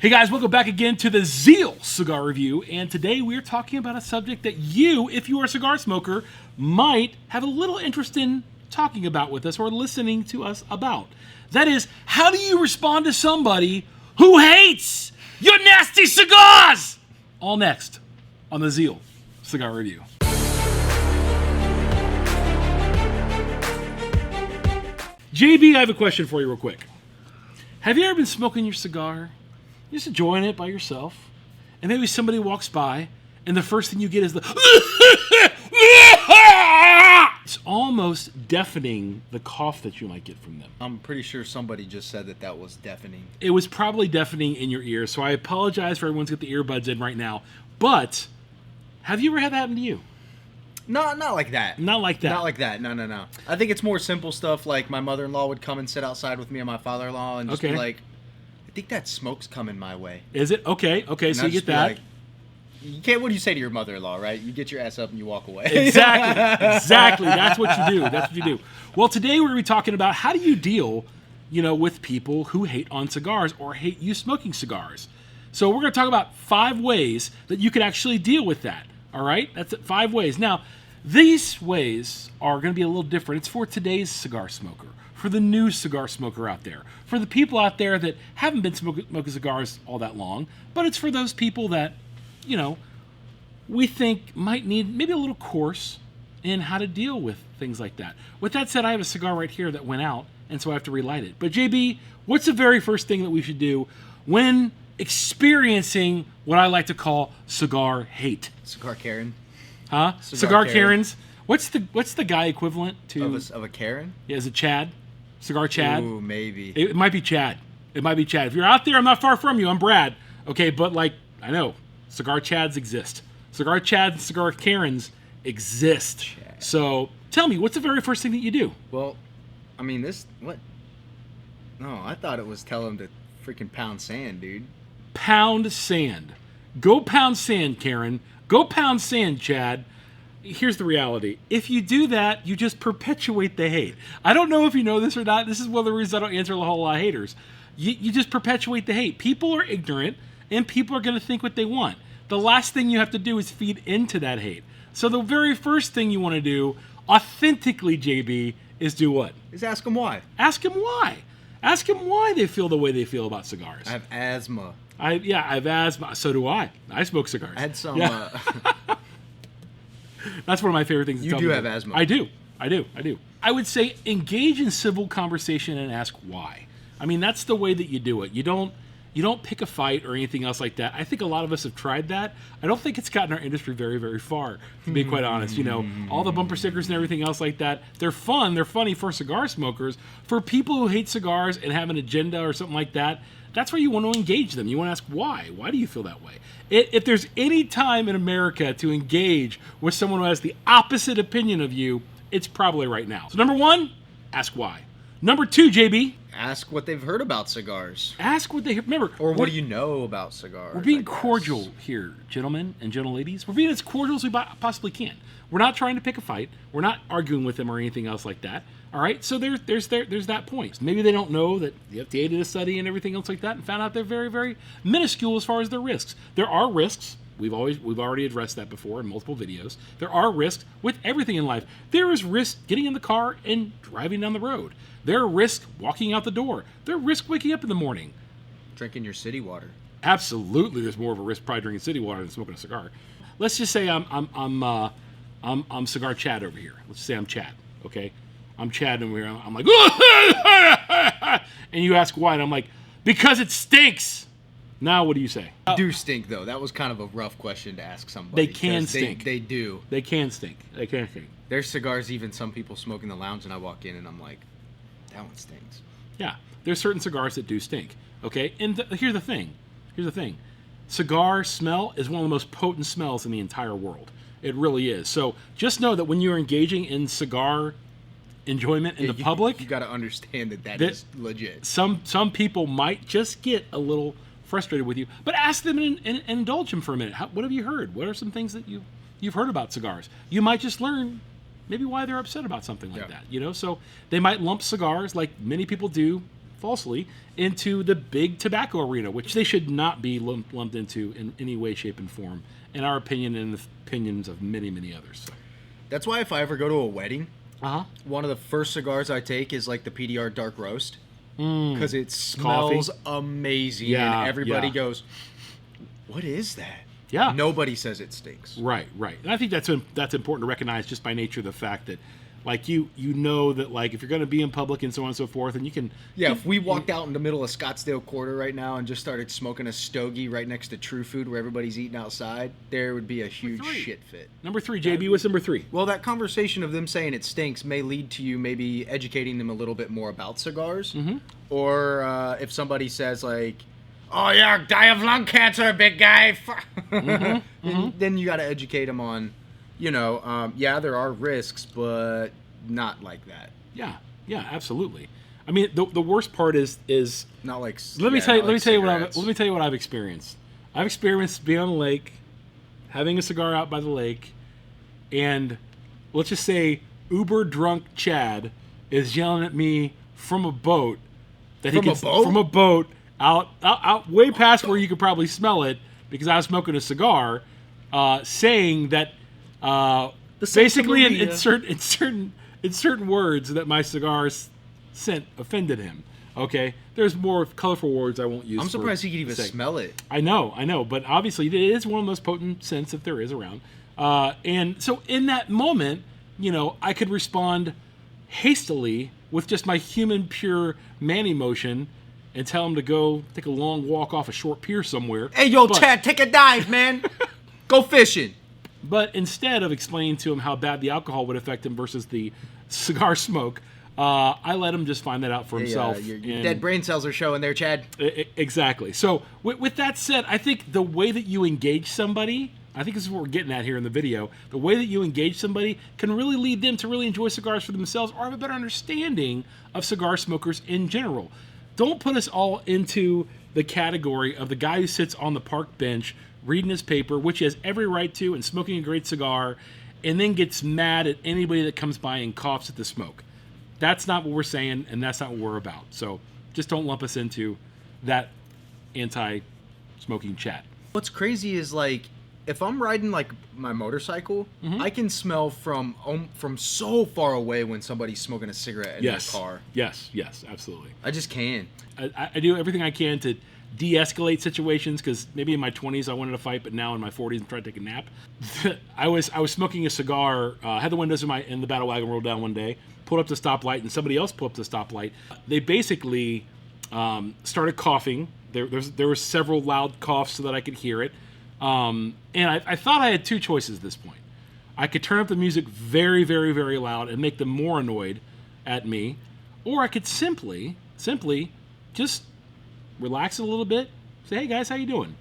Hey guys, welcome back again to the Zeal Cigar Review, and today we're talking about a subject that you, if you are a cigar smoker, might have a little interest in talking about with us or listening to us about. That is, how do you respond to somebody who hates your nasty cigars? All next on the Zeal Cigar Review. JB, I have a question for you real quick. Have you ever been smoking your cigar? You're just enjoying it by yourself, and maybe somebody walks by, and the first thing you get is the it's almost deafening, the cough that you might get from them. I'm pretty sure somebody just said that was deafening. It was probably deafening in your ears, so I apologize for everyone's got the earbuds in right now. But have you ever had that happen to you? No, not like that. Not like that. Not like that. No. I think it's more simple stuff. Like my mother-in-law would come and sit outside with me and my father-in-law and just be like, I think that smoke's coming my way. Is it? Okay, And so you get that. Like, you can't, what do you say to your mother-in-law, right? You get your ass up and you walk away. Exactly. That's what you do. Well, today we're going to be talking about how do you deal, with people who hate on cigars or hate you smoking cigars. So we're going to talk about 5 ways that you can actually deal with that. All right? That's it, 5 ways. Now, these ways are going to be a little different. It's for today's cigar smoker, for the new cigar smoker out there, for the people out there that haven't been smoking cigars all that long, but it's for those people that, we think might need maybe a little course in how to deal with things like that. With that said, I have a cigar right here that went out, and so I have to relight it. But JB, what's the very first thing that we should do when experiencing what I like to call cigar hate? Cigar Karen. Huh? Cigar Karens. What's the guy equivalent to of a Karen? Yeah, is it Chad? Cigar Chad? Ooh, maybe. It might be Chad. If you're out there, I'm not far from you. I'm Brad. Okay, but I know cigar Chads exist. Cigar Chads and cigar Karens exist. Chad. So tell me, what's the very first thing that you do? Well, I mean, what? No, I thought it was tell him to freaking pound sand, dude. Pound sand. Go pound sand, Karen. Go pound sand, Chad. Here's the reality. If you do that, you just perpetuate the hate. I don't know if you know this or not. This is one of the reasons I don't answer a whole lot of haters. You just perpetuate the hate. People are ignorant, and people are going to think what they want. The last thing you have to do is feed into that hate. So the very first thing you want to do, authentically, JB, is do what? Is ask them why. Ask them why. Ask them why they feel the way they feel about cigars. I have asthma. I have asthma. So do I. I smoke cigars. I had some... Yeah. That's one of my favorite things to tell You do me. have asthma. I do. I would say engage in civil conversation and ask why. I mean, that's the way that you do it. You don't pick a fight or anything else like that. I think a lot of us have tried that. I don't think it's gotten our industry very, very far, to be quite honest. All the bumper stickers and everything else like that, they're fun. They're funny for cigar smokers. For people who hate cigars and have an agenda or something like that, that's where you want to engage them. You want to ask why. Why do you feel that way? If there's any time in America to engage with someone who has the opposite opinion of you, it's probably right now. So number 1, ask why. Number 2, JB. Ask what they've heard about cigars. Ask what they remember. Or what do you know about cigars? We're being cordial here, gentlemen and gentle ladies. We're being as cordial as we possibly can. We're not trying to pick a fight. We're not arguing with them or anything else like that. All right, so there's that point. Maybe they don't know that the FDA did a study and everything else like that and found out they're very, very minuscule as far as their risks. There are risks. We've already addressed that before in multiple videos. There are risks with everything in life. There is risk getting in the car and driving down the road. There are risks walking out the door. There are risks waking up in the morning. Drinking your city water. Absolutely, there's more of a risk probably drinking city water than smoking a cigar. Let's just say I'm Cigar Chad over here. Let's say I'm Chad. Okay. I'm Chad, and I'm like, and you ask why, and I'm like, because it stinks. Now, what do you say? They do stink, though. That was kind of a rough question to ask somebody. They can stink. They do. They can stink. There's cigars even some people smoke in the lounge, and I walk in, and I'm like, that one stinks. Yeah, there's certain cigars that do stink. Okay, and here's the thing. Cigar smell is one of the most potent smells in the entire world. It really is. So just know that when you're engaging in cigar enjoyment in the public, you got to understand that is legit. Some people might just get a little frustrated with you, but ask them and indulge them for a minute. What have you heard? What are some things that you've heard about cigars? You might just learn maybe why they're upset about something like that. So they might lump cigars, like many people do, falsely, into the big tobacco arena, which they should not be lumped into in any way, shape, and form, in our opinion and the opinions of many, many others. So. That's why if I ever go to a wedding, Uh-huh. one of the first cigars I take is like the PDR Dark Roast. Because it smells amazing. Yeah, and everybody yeah. goes, what is that? Yeah. Nobody says it stinks. Right. And I think that's important to recognize just by nature of the fact that, like, you know that, like, if you're going to be in public and so on and so forth, and you can... Yeah, if we walked out in the middle of Scottsdale Quarter right now and just started smoking a stogie right next to True Food where everybody's eating outside, there would be a huge shit fit. Number 3, JB, what's number 3? Well, that conversation of them saying it stinks may lead to you maybe educating them a little bit more about cigars. Mm-hmm. Or if somebody says, like, oh, yeah, die of lung cancer, big guy. Then you got to educate them on, yeah, there are risks, but not like that. Yeah, absolutely. I mean, the worst part is not like. Let me tell you what I've experienced. I've experienced being on the lake, having a cigar out by the lake, and let's just say uber drunk Chad is yelling at me from a boat from a boat out way past where you could probably smell it because I was smoking a cigar, saying that basically in certain words that my cigars scent offended him. Okay, there's more colorful words I won't use. I'm surprised he could even smell it. I know, but obviously it is one of the most potent scents that there is around. And so in that moment, I could respond hastily with just my human pure man emotion and tell him to go take a long walk off a short pier somewhere. Hey, yo, Chad, take a dive, man. Go fishing. But instead of explaining to him how bad the alcohol would affect him versus the cigar smoke, I let him just find that out for himself. Your dead brain cells are showing there, Chad. Exactly. So with that said, I think the way that you engage somebody, I think this is what we're getting at here in the video, the way that you engage somebody can really lead them to really enjoy cigars for themselves or have a better understanding of cigar smokers in general. Don't put us all into the category of the guy who sits on the park bench reading his paper, which he has every right to, and smoking a great cigar, and then gets mad at anybody that comes by and coughs at the smoke. That's not what we're saying, and that's not what we're about. So just don't lump us into that anti-smoking chat. What's crazy is, like, if I'm riding, like, my motorcycle, I can smell from so far away when somebody's smoking a cigarette in their car. Yes, absolutely. I just can. I do everything I can to de-escalate situations, because maybe in my 20s I wanted to fight, but now in my 40s I'm trying to take a nap. I was smoking a cigar, had the windows in the battle wagon rolled down one day, pulled up to the stoplight, and somebody else pulled up to the stoplight. They basically started coughing. There were several loud coughs so that I could hear it. And I thought I had two choices at this point. I could turn up the music very, very, very loud and make them more annoyed at me, or I could simply just relax a little bit, say, hey guys, how you doing?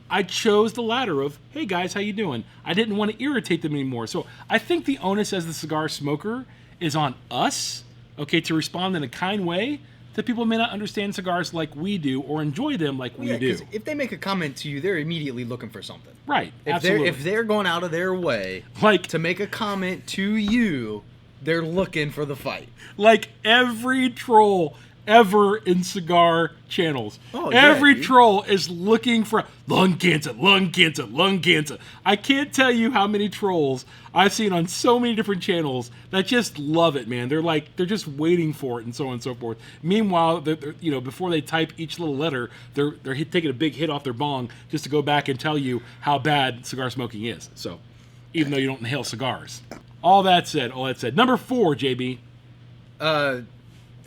I chose the latter of, hey guys, how you doing? I didn't want to irritate them anymore. So I think the onus as the cigar smoker is on us, okay, to respond in a kind way that people may not understand cigars like we do or enjoy them like we do. If they make a comment to you, they're immediately looking for something. Right, absolutely. If they're going out of their way to make a comment to you, they're looking for the fight. Like every troll ever in cigar channels. Every troll is looking for lung cancer. I can't tell you how many trolls I've seen on so many different channels that just love it, man. They're just waiting for it and so on and so forth. Meanwhile, they're before they type each little letter, they're taking a big hit off their bong just to go back and tell you how bad cigar smoking is. So, even though you don't inhale cigars. All that said. Number 4, JB.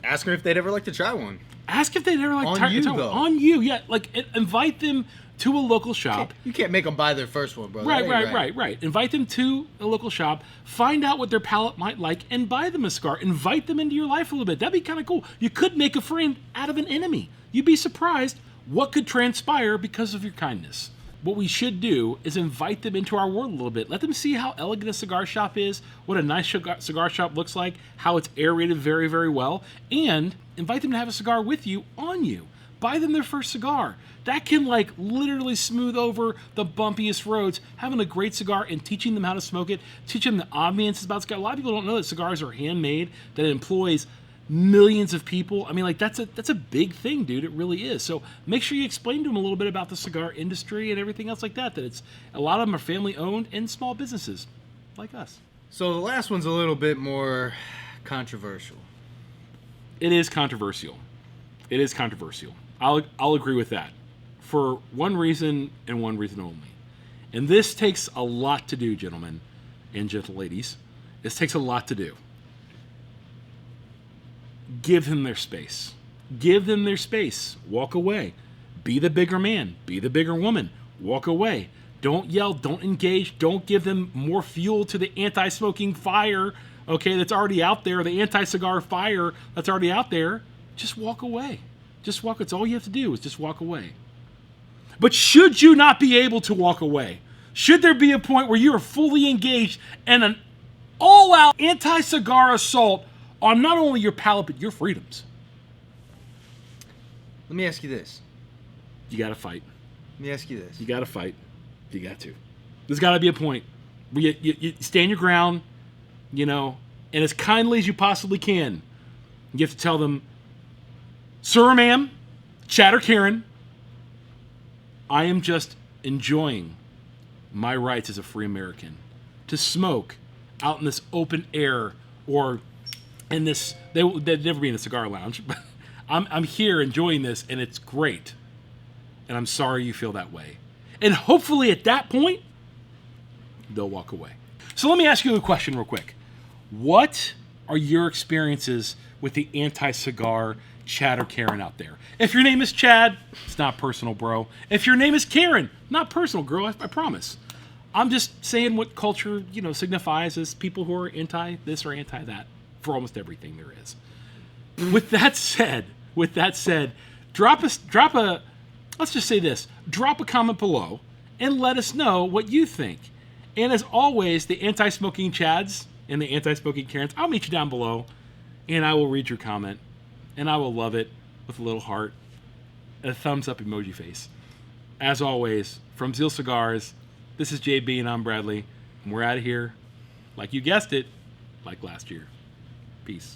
Ask them if they'd ever like to try one. Ask if they'd ever like to try one. Though. On you, yeah. Like, invite them to a local shop. You can't make them buy their first one, bro. Right. Invite them to a local shop. Find out what their palate might like and buy them a cigar. Invite them into your life a little bit. That'd be kind of cool. You could make a friend out of an enemy. You'd be surprised what could transpire because of your kindness. What we should do is invite them into our world a little bit. Let them see how elegant a cigar shop is, what a nice cigar shop looks like, how it's aerated very, very well, and invite them to have a cigar with you, on you. Buy them their first cigar. That can literally smooth over the bumpiest roads. Having a great cigar and teaching them how to smoke it, teaching them the ambiance about cigar. A lot of people don't know that cigars are handmade, that it employs millions of people. I mean, like that's a big thing, dude. It really is. So make sure you explain to them a little bit about the cigar industry and everything else like that. That it's a lot of them are family owned and small businesses, like us. So the last one's a little bit more controversial. It is controversial. It is controversial. I'll agree with that for one reason and one reason only. And this takes a lot to do, gentlemen and gentle ladies. This takes a lot to do. Give them their space. Give them their space. Walk away. Be the bigger man. Be the bigger woman. Walk away. Don't yell. Don't engage. Don't give them more fuel to the anti-smoking fire, okay, that's already out there, the anti-cigar fire that's already out there. Just walk away. Just walk. It's all you have to do is just walk away. But should you not be able to walk away? Should there be a point where you are fully engaged in an all-out anti-cigar assault on not only your palate, but your freedoms? Let me ask you this. You got to fight. Let me ask you this. You got to fight. You got to. There's got to be a point where you stand your ground, and as kindly as you possibly can, you have to tell them, sir or ma'am, Chad or Karen, I am just enjoying my rights as a free American to smoke out in this open air or in this, they'd never be in a cigar lounge, but I'm here enjoying this and it's great. And I'm sorry you feel that way. And hopefully at that point, they'll walk away. So let me ask you a question real quick. What are your experiences with the anti-cigar Chad or Karen out there? If your name is Chad, it's not personal, bro. If your name is Karen, not personal, girl, I promise. I'm just saying what culture, signifies as people who are anti this or anti that for almost everything there is. With that said, drop a let's just say this. Drop a comment below and let us know what you think. And as always, the anti-smoking Chads and the anti-smoking Karens, I'll meet you down below and I will read your comment and I will love it with a little heart, a thumbs up emoji face. As always, from Zeal Cigars, this is JB and I'm Bradley, and we're out of here, like you guessed it, like last year. Peace.